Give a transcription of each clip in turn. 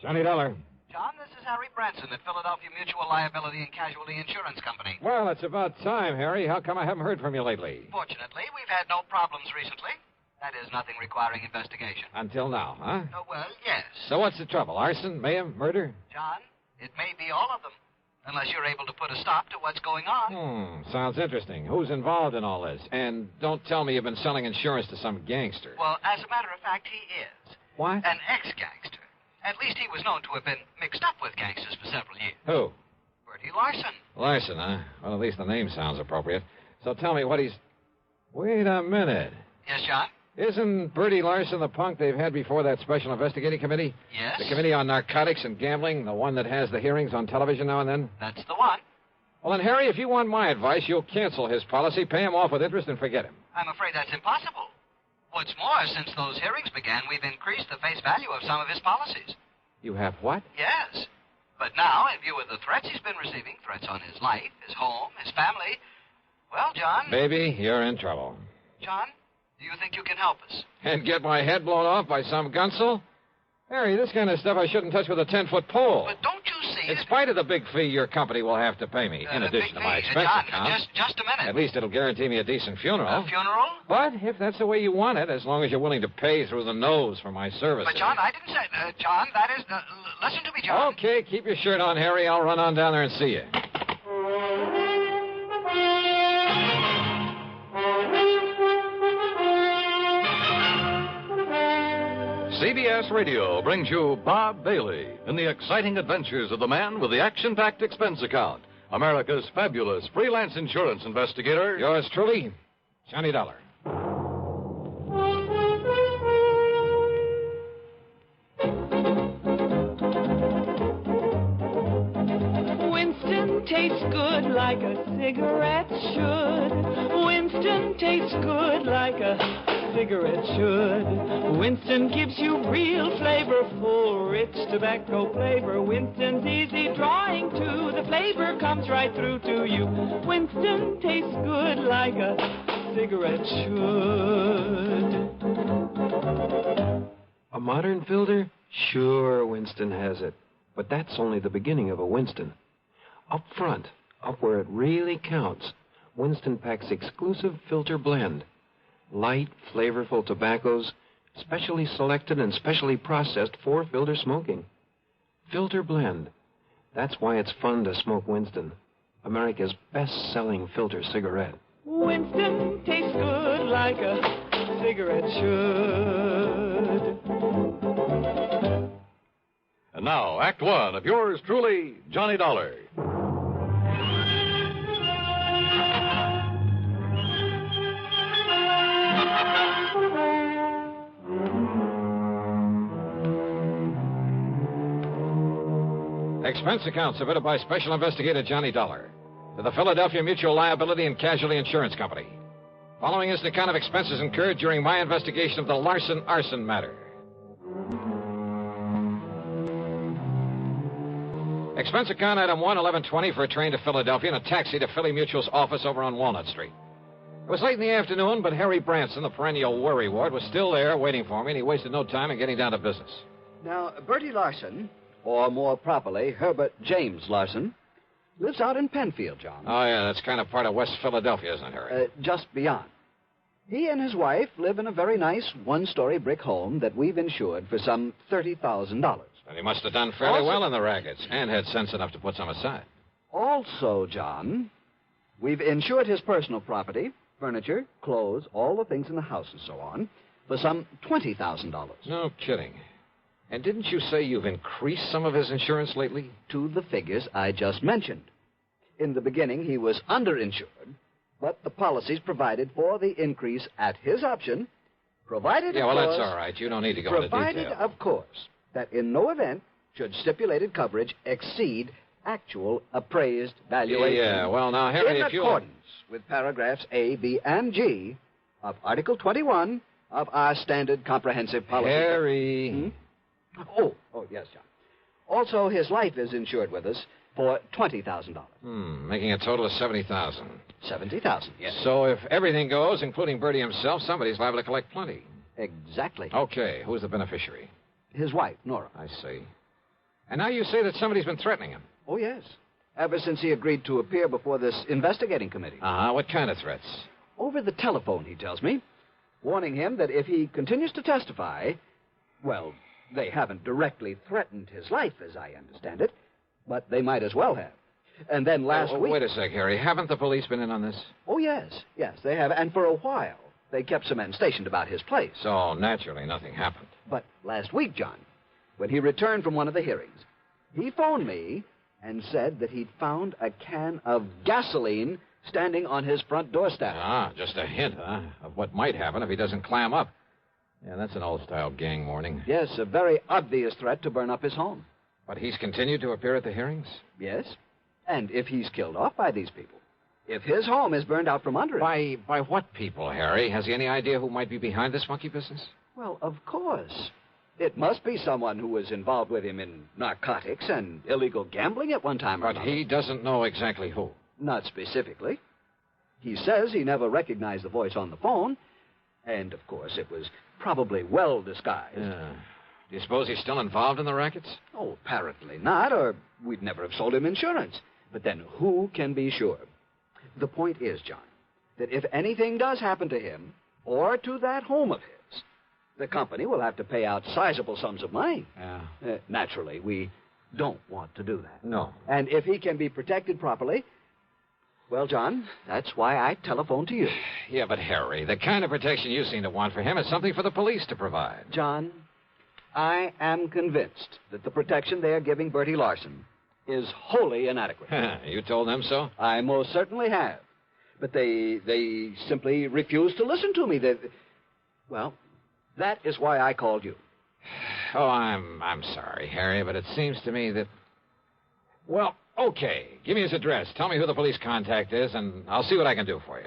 Johnny Dollar. John, this is Harry Branson at Philadelphia Mutual Liability and Casualty Insurance Company. Well, it's about time, Harry. How come I haven't heard from you lately? Fortunately, we've had no problems recently. That is, nothing requiring investigation. Until now, huh? Well, yes. So what's the trouble? Arson, mayhem, murder? John, it may be all of them, unless you're able to put a stop to what's going on. Sounds interesting. Who's involved in all this? And don't tell me you've been selling insurance to some gangster. Well, as a matter of fact, he is. What? An ex-gangster. At least he was known to have been mixed up with gangsters for several years. Who? Bertie Larson. Larson, huh? Well, at least the name sounds appropriate. So tell me what he's... Wait a minute. Yes, John? Isn't Bertie Larson the punk they've had before that special investigating committee? Yes. The committee on narcotics and gambling, the one that has the hearings on television now and then? That's the one. Well, then, Harry, if you want my advice, you'll cancel his policy, pay him off with interest, and forget him. I'm afraid that's impossible. What's more, since those hearings began, we've increased the face value of some of his policies. You have what? Yes. But now, in view of the threats he's been receiving, threats on his life, his home, his family, well, John... Baby, you're in trouble. John, do you think you can help us? And get my head blown off by some gunsel? Harry, this kind of stuff I shouldn't touch with a 10-foot pole. But don't you see... In spite of the big fee your company will have to pay me, in addition to my expense John, account. just a minute. At least it'll guarantee me a decent funeral. A funeral? But if that's the way you want it, as long as you're willing to pay through the nose for my services. But, John, I didn't say... John, that is... listen to me, John. Okay, keep your shirt on, Harry. I'll run on down there and see you. CBS Radio brings you Bob Bailey in the exciting adventures of the man with the action-packed expense account, America's fabulous freelance insurance investigator. Yours truly, Johnny Dollar. Winston tastes good like a cigarette should. Winston tastes good like a cigarette should. Winston gives you real flavorful, rich tobacco flavor. Winston's easy drawing too. The flavor comes right through to you. Winston tastes good like a cigarette should. A modern filter? Sure, Winston has it. But that's only the beginning of a Winston. Up front, up where it really counts, Winston packs exclusive filter blend. Light, flavorful tobaccos, specially selected and specially processed for filter smoking. Filter blend. That's why it's fun to smoke Winston, America's best-selling filter cigarette. Winston tastes good like a cigarette should. And now, Act One of yours truly, Johnny Dollar. Expense account submitted by Special Investigator Johnny Dollar to the Philadelphia Mutual Liability and Casualty Insurance Company. Following is the account of expenses incurred during my investigation of the Larson arson matter. Expense account item 11120 for a train to Philadelphia and a taxi to Philly Mutual's office over on Walnut Street. It was late in the afternoon, but Harry Branson, the perennial worry ward, was still there waiting for me, and he wasted no time in getting down to business. Now, Bertie Larson, or more properly, Herbert James Larson, lives out in Penfield, John. Oh, yeah, that's kind of part of West Philadelphia, isn't it, Harry? Just beyond. He and his wife live in a very nice one-story brick home that we've insured for some $30,000. And he must have done fairly well in the rackets and had sense enough to put some aside. Also, John, we've insured his personal property, furniture, clothes, all the things in the house and so on, for some $20,000. No kidding. And didn't you say you've increased some of his insurance lately? To the figures I just mentioned. In the beginning, he was underinsured, but the policies provided for the increase at his option, provided, yeah, of well, course... that's all right. You don't need to go into detail. Provided, of course, that in no event should stipulated coverage exceed actual appraised valuation. Yeah, well, now, Harry, if you... In accordance with paragraphs A, B, and G of Article 21 of our standard comprehensive policy... Harry... Oh, yes, John. Also, his life is insured with us for $20,000. Making a total of $70,000. $70,000, yes. So if everything goes, including Bertie himself, somebody's liable to collect plenty. Exactly. Okay, who's the beneficiary? His wife, Nora. I see. And now you say that somebody's been threatening him. Oh, yes. Ever since he agreed to appear before this investigating committee. Uh-huh. What kind of threats? Over the telephone, he tells me, warning him that if he continues to testify, well, they haven't directly threatened his life, as I understand it, but they might as well have. And then last week... Wait a sec, Harry. Haven't the police been in on this? Oh, yes. Yes, they have. And for a while, they kept some men stationed about his place. So, naturally, nothing happened. But last week, John, when he returned from one of the hearings, he phoned me and said that he'd found a can of gasoline standing on his front doorstep. Ah, just a hint, huh, of what might happen if he doesn't clam up. Yeah, that's an old-style gang warning. Yes, a very obvious threat to burn up his home. But he's continued to appear at the hearings? Yes. And if he's killed off by these people, if his home is burned out from under him... By what people, Harry? Has he any idea who might be behind this monkey business? Well, of course. It must be someone who was involved with him in narcotics and illegal gambling at one time or another. But he doesn't know exactly who. Not specifically. He says he never recognized the voice on the phone, and, of course, it was probably well disguised. Yeah. Do you suppose he's still involved in the rackets? Oh, apparently not, or we'd never have sold him insurance. But then who can be sure? The point is, John, that if anything does happen to him or to that home of his, the company will have to pay out sizable sums of money. Yeah. Naturally, we don't want to do that. No. And if he can be protected properly, well, John, that's why I telephoned to you. Yeah, but Harry, the kind of protection you seem to want for him is something for the police to provide. John, I am convinced that the protection they are giving Bertie Larson is wholly inadequate. You told them so? I most certainly have. But they simply refuse to listen to me. Well, that is why I called you. Oh, I'm sorry, Harry, but it seems to me that... Well, okay. Give me his address. Tell me who the police contact is, and I'll see what I can do for you.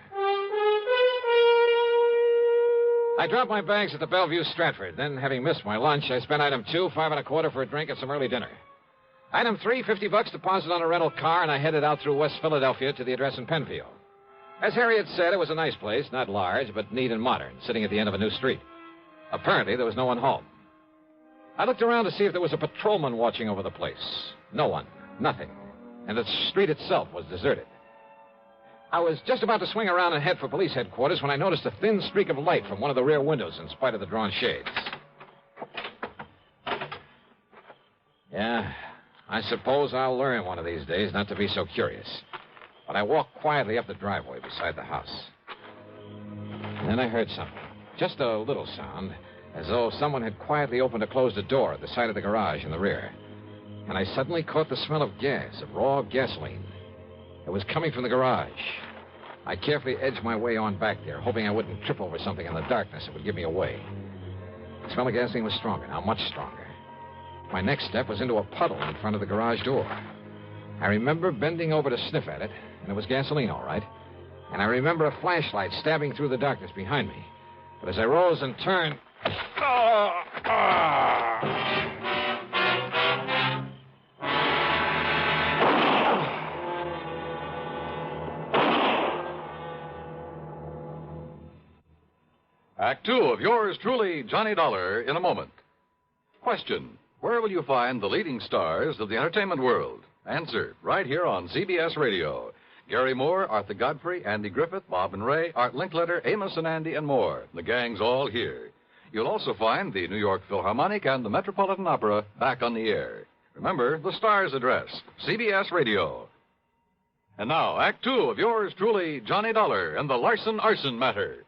I dropped my bags at the Bellevue Stratford. Then, having missed my lunch, I spent item 2, 5 1/4 for a drink and some early dinner. Item 3, $50 deposit on a rental car, and I headed out through West Philadelphia to the address in Penfield. As Harry had said, it was a nice place, not large, but neat and modern, sitting at the end of a new street. Apparently, there was no one home. I looked around to see if there was a patrolman watching over the place. No one. Nothing. And the street itself was deserted. I was just about to swing around and head for police headquarters when I noticed a thin streak of light from one of the rear windows in spite of the drawn shades. Yeah, I suppose I'll learn one of these days not to be so curious. But I walked quietly up the driveway beside the house. And then I heard something. Just a little sound, as though someone had quietly opened or closed a door at the side of the garage in the rear. And I suddenly caught the smell of gas, of raw gasoline. It was coming from the garage. I carefully edged my way on back there, hoping I wouldn't trip over something in the darkness that would give me away. The smell of gasoline was stronger now, much stronger. My next step was into a puddle in front of the garage door. I remember bending over to sniff at it, and it was gasoline, all right. And I remember a flashlight stabbing through the darkness behind me. But as I rose and turned... Act 2 of yours truly, Johnny Dollar, in a moment. Question: where will you find the leading stars of the entertainment world? Answer, right here on CBS Radio. Gary Moore, Arthur Godfrey, Andy Griffith, Bob and Ray, Art Linkletter, Amos and Andy, and more. The gang's all here. You'll also find the New York Philharmonic and the Metropolitan Opera back on the air. Remember, the star's address, CBS Radio. And now, Act 2 of yours truly, Johnny Dollar, and the Larson Arson matter.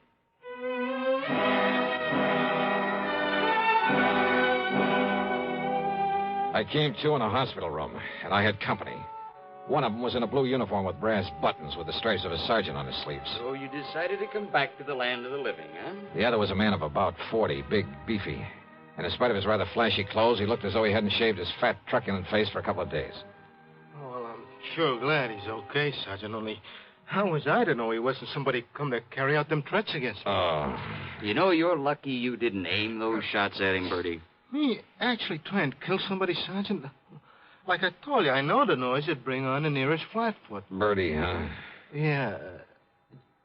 I came to in a hospital room, and I had company. One of them was in a blue uniform with brass buttons with the stripes of a sergeant on his sleeves. So you decided to come back to the land of the living, huh? The other was a man of about 40, big, beefy. And in spite of his rather flashy clothes, he looked as though he hadn't shaved his fat, truculent face for a couple of days. Oh, well, I'm sure glad he's okay, Sergeant. Only, how was I to know he wasn't somebody come to carry out them threats against me? Oh. You know, you're lucky you didn't aim those shots at him, Bertie. Me actually trying to kill somebody, Sergeant? Like I told you, I know the noise would bring on the nearest flatfoot. Bertie, huh? Yeah.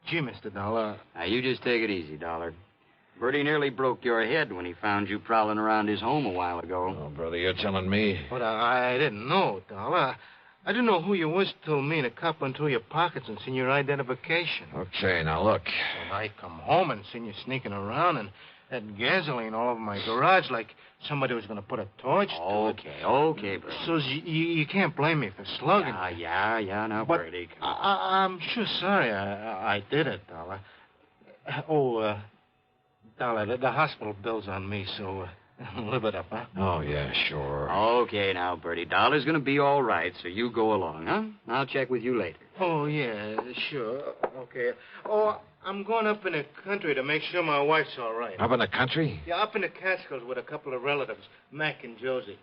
Gee, Mr. Dollar. Now, you just take it easy, Dollar. Bertie nearly broke your head when he found you prowling around his home a while ago. Oh, brother, you're telling me. But I didn't know, Dollar. I didn't know who you was till me and a cop went through your pockets and seen your identification. Okay, now look. And I come home and seen you sneaking around and had gasoline all over my garage like somebody was going to put a torch to it. Okay, Bertie. So you can't blame me for slugging. Yeah, now, But Bertie. I'm sure sorry I did it, Dollar. Dollar, the hospital bill's on me, so live it up, huh? Oh, yeah, sure. Okay, now, Bertie. Dollar's going to be all right, so you go along, huh? I'll check with you later. Oh, yeah, sure. Okay. Oh, I'm going up in the country to make sure my wife's all right. Up in the country? Yeah, up in the Catskills with a couple of relatives, Mac and Josie.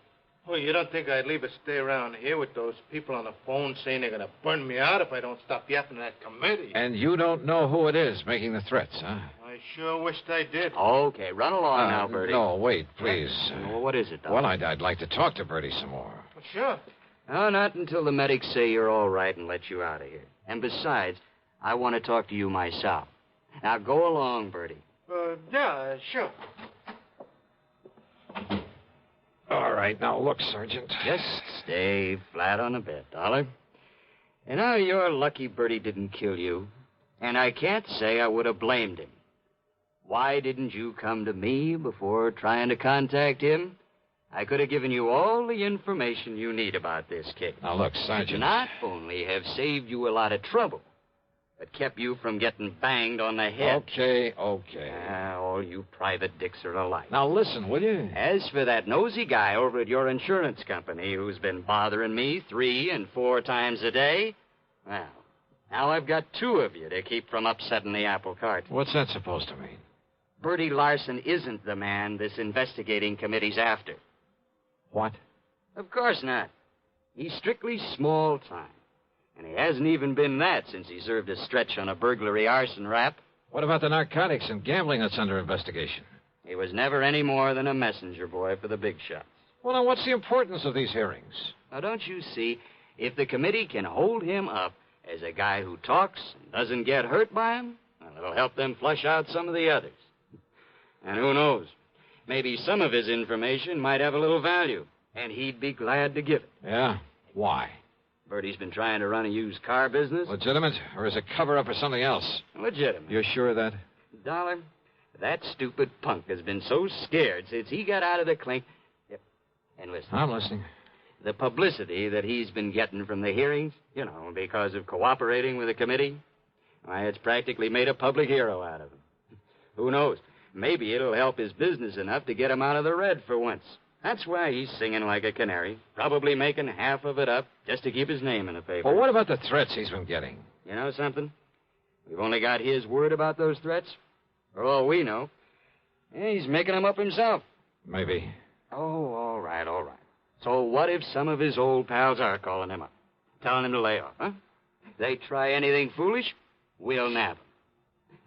Oh, you don't think I'd leave her stay around here with those people on the phone saying they're going to burn me out if I don't stop yapping at that committee? And you don't know who it is making the threats, huh? I sure wished I did. Okay, run along now, Bertie. No, wait, please. Well, what is it, Dollar? Well, I'd like to talk to Bertie some more. Well, sure. No, not until the medics say you're all right and let you out of here. And besides, I want to talk to you myself. Now, go along, Bertie. Yeah, sure. All right, now look, Sergeant. Just stay flat on the bed, Dollar. And now you're lucky Bertie didn't kill you. And I can't say I would have blamed him. Why didn't you come to me before trying to contact him? I could have given you all the information you need about this case. Now, look, Sergeant. Not only have saved you a lot of trouble, but kept you from getting banged on the head. Okay. All you private dicks are alike. Now, listen, will you? As for that nosy guy over at your insurance company who's been bothering me 3 and 4 times a day, well, now I've got 2 of you to keep from upsetting the apple cart. What's that supposed to mean? Bertie Larson isn't the man this investigating committee's after. What? Of course not. He's strictly small time. And he hasn't even been that since he served a stretch on a burglary arson rap. What about the narcotics and gambling that's under investigation? He was never any more than a messenger boy for the big shots. Well, now, what's the importance of these hearings? Now, don't you see, if the committee can hold him up as a guy who talks and doesn't get hurt by him, well, it'll help them flush out some of the others. And who knows? Maybe some of his information might have a little value, and he'd be glad to give it. Yeah? Why? Bertie's been trying to run a used car business. Legitimate? Or is it cover-up for something else? Legitimate. You're sure of that? Dollar, that stupid punk has been so scared since he got out of the clink. Yep. And listen. I'm listening. The publicity that he's been getting from the hearings, because of cooperating with the committee, why, it's practically made a public hero out of him. Who knows? Maybe it'll help his business enough to get him out of the red for once. That's why he's singing like a canary, probably making half of it up just to keep his name in the paper. Well, what about the threats he's been getting? You know something? We've only got his word about those threats. For all we know. He's making them up himself. Maybe. Oh, all right. So what if some of his old pals are calling him up, telling him to lay off, huh? If they try anything foolish, we'll nab them.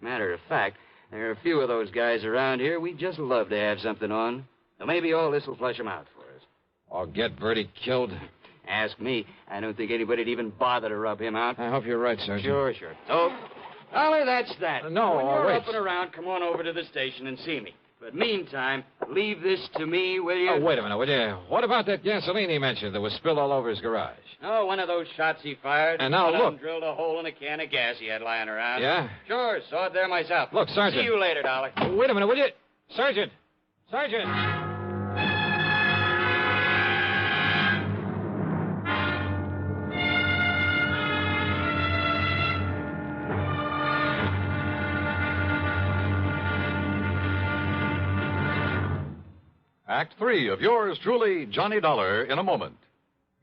Matter of fact, there are a few of those guys around here we'd just love to have something on. So maybe all this will flush them out for us. Or get Bertie killed? Ask me. I don't think anybody'd even bother to rub him out. I hope you're right, Sergeant. Sure. So, Dollar, that's that. No, when you're wait. up and around, come on over to the station and see me. But meantime, leave this to me, will you? Oh, wait a minute, will you? What about that gasoline he mentioned that was spilled all over his garage? Oh, one of those shots he fired. And now One of look. them drilled a hole in a can of gas he had lying around. Yeah? Sure, saw it there myself. Look, Sergeant. See you later, Dollar. Wait a minute, will you? Sergeant! Act 3 of yours truly, Johnny Dollar, in a moment.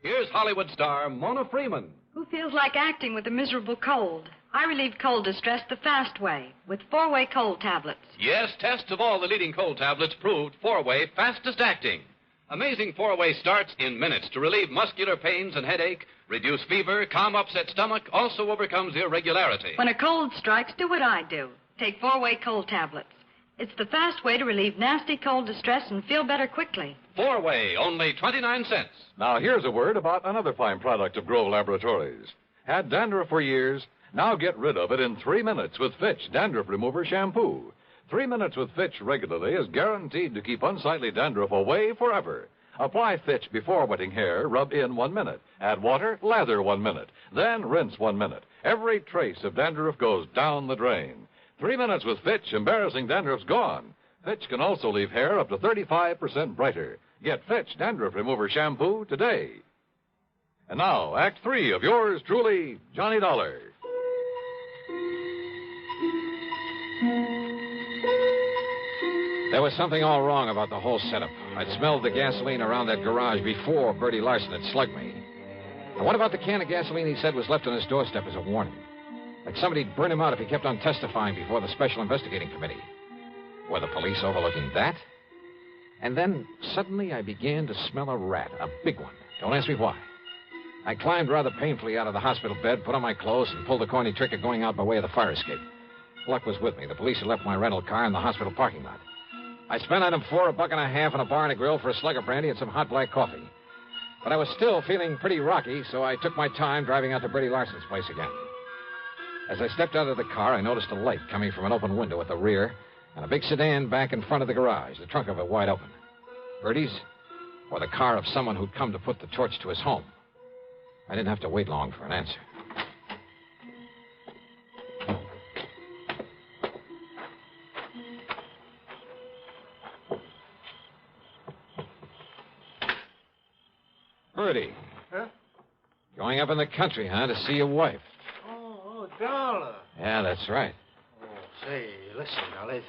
Here's Hollywood star Mona Freeman. Who feels like acting with a miserable cold? I relieve cold distress the fast way with 4-way cold tablets. Yes, tests of all the leading cold tablets proved 4-way fastest acting. Amazing 4-way starts in minutes to relieve muscular pains and headache, reduce fever, calm upset stomach, also overcomes irregularity. When a cold strikes, do what I do. Take 4-way cold tablets. It's the fast way to relieve nasty cold distress and feel better quickly. 4-way, only 29 cents. Now, here's a word about another fine product of Grove Laboratories. Had dandruff for years? Now get rid of it in 3 minutes with Fitch Dandruff Remover Shampoo. 3 minutes with Fitch regularly is guaranteed to keep unsightly dandruff away forever. Apply Fitch before wetting hair, rub in 1 minute. Add water, lather 1 minute. Then rinse 1 minute. Every trace of dandruff goes down the drain. 3 minutes with Fitch, embarrassing dandruff's gone. Fitch can also leave hair up to 35% brighter. Get Fitch Dandruff Remover Shampoo today. And now, Act 3 of yours truly, Johnny Dollar. There was something all wrong about the whole setup. I'd smelled the gasoline around that garage before Bertie Larson had slugged me. And what about the can of gasoline he said was left on his doorstep as a warning? Like somebody'd burn him out if he kept on testifying before the Special Investigating Committee. Were the police overlooking that? And then, suddenly, I began to smell a rat, a big one. Don't ask me why. I climbed rather painfully out of the hospital bed, put on my clothes, and pulled the corny trick of going out by way of the fire escape. Luck was with me. The police had left my rental car in the hospital parking lot. I spent item 4 $1.50 on a bar and a grill for a slug of brandy and some hot black coffee. But I was still feeling pretty rocky, so I took my time driving out to Bertie Larson's place again. As I stepped out of the car, I noticed a light coming from an open window at the rear and a big sedan back in front of the garage, the trunk of it wide open. Bertie's, or the car of someone who'd come to put the torch to his home. I didn't have to wait long for an answer. Bertie. Huh? Going up in the country, huh, to see your wife? Oh, Dollar. Yeah, that's right. Oh, say, listen, Dollar.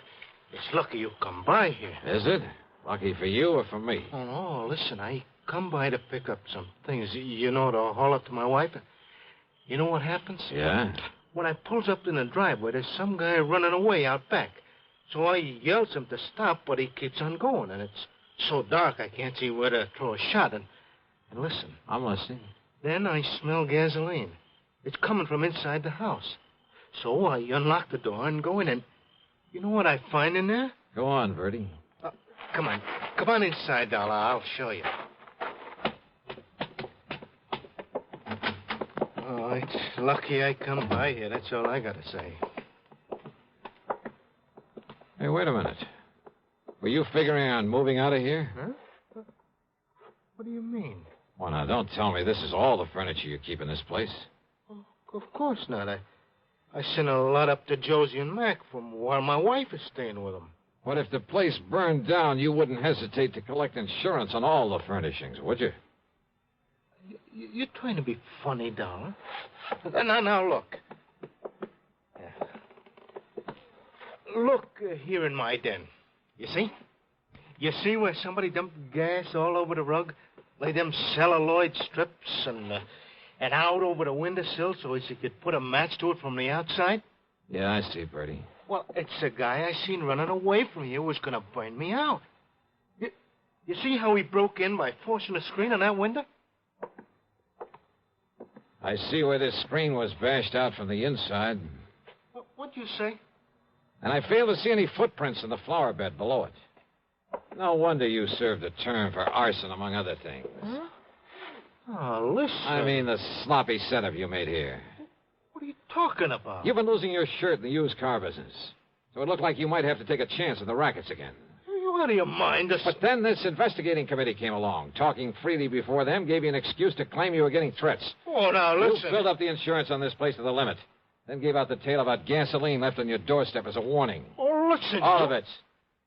It's lucky you come by here. Is it? Lucky for you or for me? Oh, no, listen, I come by to pick up some things, you know, to haul up to my wife. You know what happens? Yeah? When I pulls up in the driveway, there's some guy running away out back. So I yells him to stop, but he keeps on going, and it's so dark I can't see where to throw a shot. And listen. I'm listening. Then I smell gasoline. It's coming from inside the house. So I unlock the door and go in, and you know what I find in there? Go on, Bertie. Come on. Come on inside, Dollar. I'll show you. Oh, it's lucky I come by here. That's all I got to say. Hey, wait a minute. Were you figuring on moving out of here? Huh? What do you mean? Well, now, don't tell me this is all the furniture you keep in this place. Oh, of course not. I sent a lot up to Josie and Mac from while my wife is staying with them. What if the place burned down? You wouldn't hesitate to collect insurance on all the furnishings, would you? You're trying to be funny, Dollar. Now, look. Look here in my den. You see? You see where somebody dumped gas all over the rug? Lay them celluloid strips and out over the windowsill so as you could put a match to it from the outside? Yeah, I see, Bertie. Well, it's a guy I seen running away from here who was going to burn me out. You see how he broke in by forcing the screen on that window? I see where this screen was bashed out from the inside. What'd you say? And I fail to see any footprints in the flower bed below it. No wonder you served a term for arson, among other things. Huh? Oh, listen. I mean the sloppy setup you made here. What are you talking about? You've been losing your shirt in the used car business. So it looked like you might have to take a chance in the rackets again. Are you out of your mind? But then this investigating committee came along. Talking freely before them gave you an excuse to claim you were getting threats. Oh, now, listen. You filled up the insurance on this place to the limit. Then gave out the tale about gasoline left on your doorstep as a warning. Oh, listen. All of it.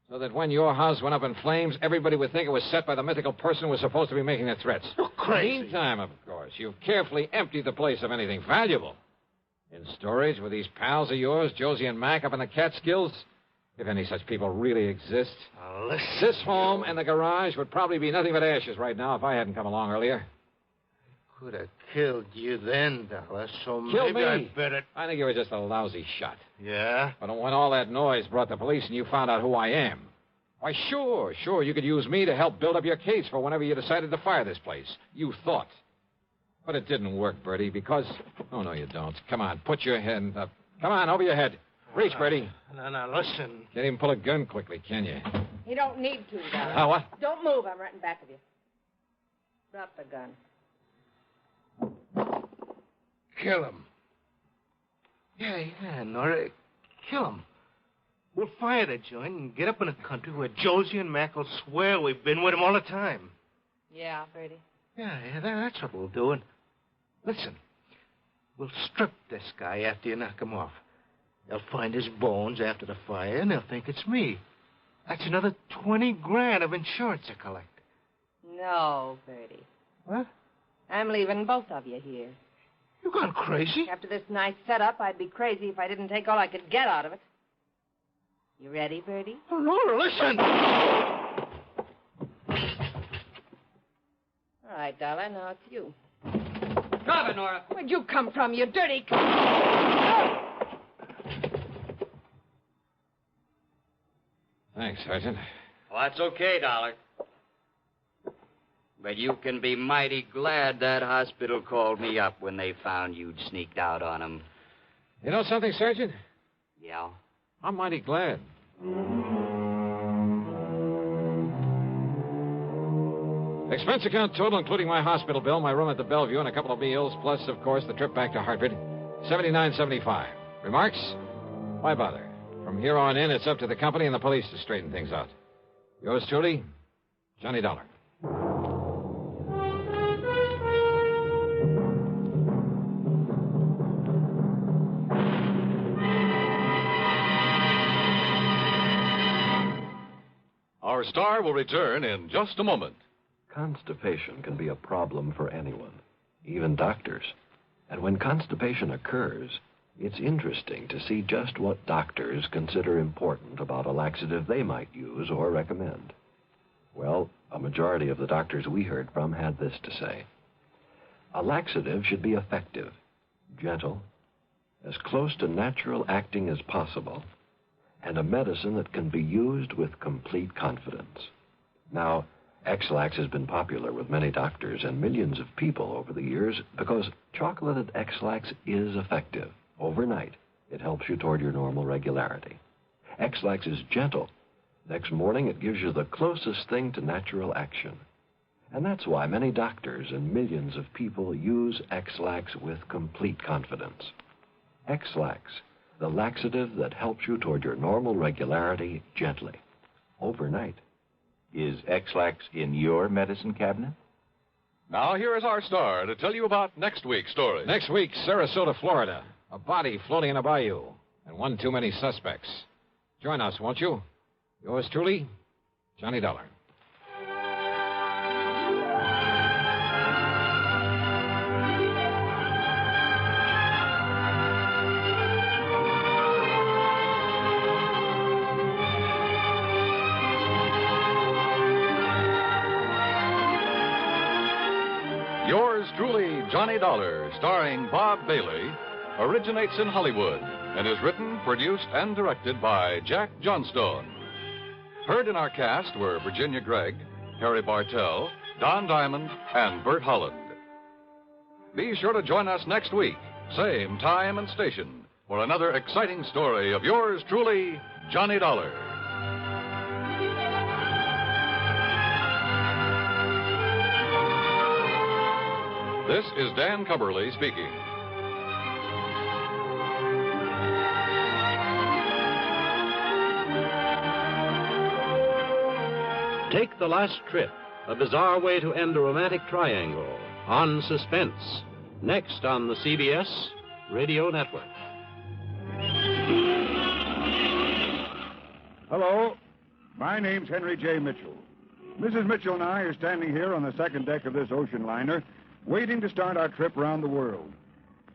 So that when your house went up in flames, everybody would think it was set by the mythical person who was supposed to be making the threats. You're crazy. Meantime, of course, you've carefully emptied the place of anything valuable. In storage with these pals of yours, Josie and Mac, up in the Catskills, if any such people really exist. Now, listen. This home and the garage would probably be nothing but ashes right now if I hadn't come along earlier. Could have killed you then, Dollar, so Kill maybe me? I better... I think you were just a lousy shot. Yeah? But when all that noise brought the police and you found out who I am, why, sure, you could use me to help build up your case for whenever you decided to fire this place. You thought. But it didn't work, Bertie, because... Oh, no, you don't. Come on, put your hand up. Come on, over your head. Reach, Bertie. Now, listen. Can't even pull a gun quickly, can you? You don't need to, Dollar. Oh, what? Don't move. I'm right in back of you. Drop the gun. Kill him. Yeah, Nora. Kill him. We'll fire the joint and get up in a country where Josie and Mac will swear we've been with him all the time. Yeah, Bertie. Yeah, that's what we'll do. And listen, we'll strip this guy after you knock him off. They'll find his bones after the fire, and they'll think it's me. That's another $20,000 of insurance to collect. No, Bertie. What? I'm leaving both of you here. You gone crazy? After this nice setup, I'd be crazy if I didn't take all I could get out of it. You ready, Bertie? Oh, Laura, listen! All right, darling, now it's you. Drop it, Nora. Where'd you come from, you dirty... Thanks, Sergeant. Well, that's okay, Dollar. But you can be mighty glad that hospital called me up when they found you'd sneaked out on them. You know something, Sergeant? Yeah? I'm mighty glad. Expense account total, including my hospital bill, my room at the Bellevue, and a couple of meals, plus, of course, the trip back to Hartford, $79.75. Remarks? Why bother? From here on in, it's up to the company and the police to straighten things out. Yours truly, Johnny Dollar. Our star will return in just a moment. Constipation can be a problem for anyone, even doctors. And when constipation occurs, it's interesting to see just what doctors consider important about a laxative they might use or recommend. Well, a majority of the doctors we heard from had this to say. A laxative should be effective, gentle, as close to natural acting as possible, and a medicine that can be used with complete confidence. Now, X-Lax has been popular with many doctors and millions of people over the years because chocolated X-Lax is effective. Overnight, it helps you toward your normal regularity. X-Lax is gentle. Next morning, it gives you the closest thing to natural action. And that's why many doctors and millions of people use X-Lax with complete confidence. X-Lax, the laxative that helps you toward your normal regularity gently, overnight. Is X-Lax in your medicine cabinet? Now, here is our star to tell you about next week's story. Next week, Sarasota, Florida. A body floating in a bayou, and one too many suspects. Join us, won't you? Yours truly, Johnny Dollar. Yours truly, Johnny Dollar, starring Bob Bailey, originates in Hollywood and is written, produced, and directed by Jack Johnstone. Heard in our cast were Virginia Gregg, Harry Bartell, Don Diamond, and Bert Holland. Be sure to join us next week, same time and station, for another exciting story of yours truly, Johnny Dollar. This is Dan Cumberly speaking. Take the Last Trip, a bizarre way to end a romantic triangle, on Suspense, next on the CBS Radio Network. Hello, my name's Henry J. Mitchell. Mrs. Mitchell and I are standing here on the second deck of this ocean liner, waiting to start our trip around the world.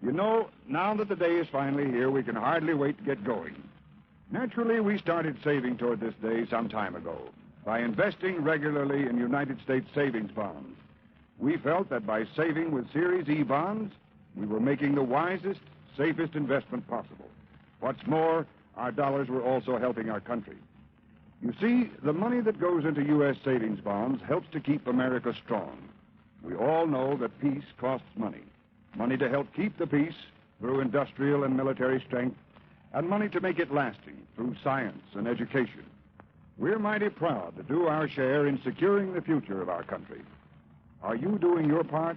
You know, now that the day is finally here, we can hardly wait to get going. Naturally, we started saving toward this day some time ago by investing regularly in United States savings bonds. We felt that by saving with Series E bonds, we were making the wisest, safest investment possible. What's more, our dollars were also helping our country. You see, the money that goes into U.S. savings bonds helps to keep America strong. We all know that peace costs money. Money to help keep the peace through industrial and military strength, and money to make it lasting through science and education. We're mighty proud to do our share in securing the future of our country. Are you doing your part?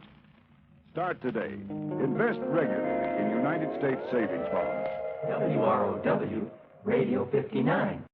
Start today. Invest regularly in United States savings bonds. WROW, Radio 59.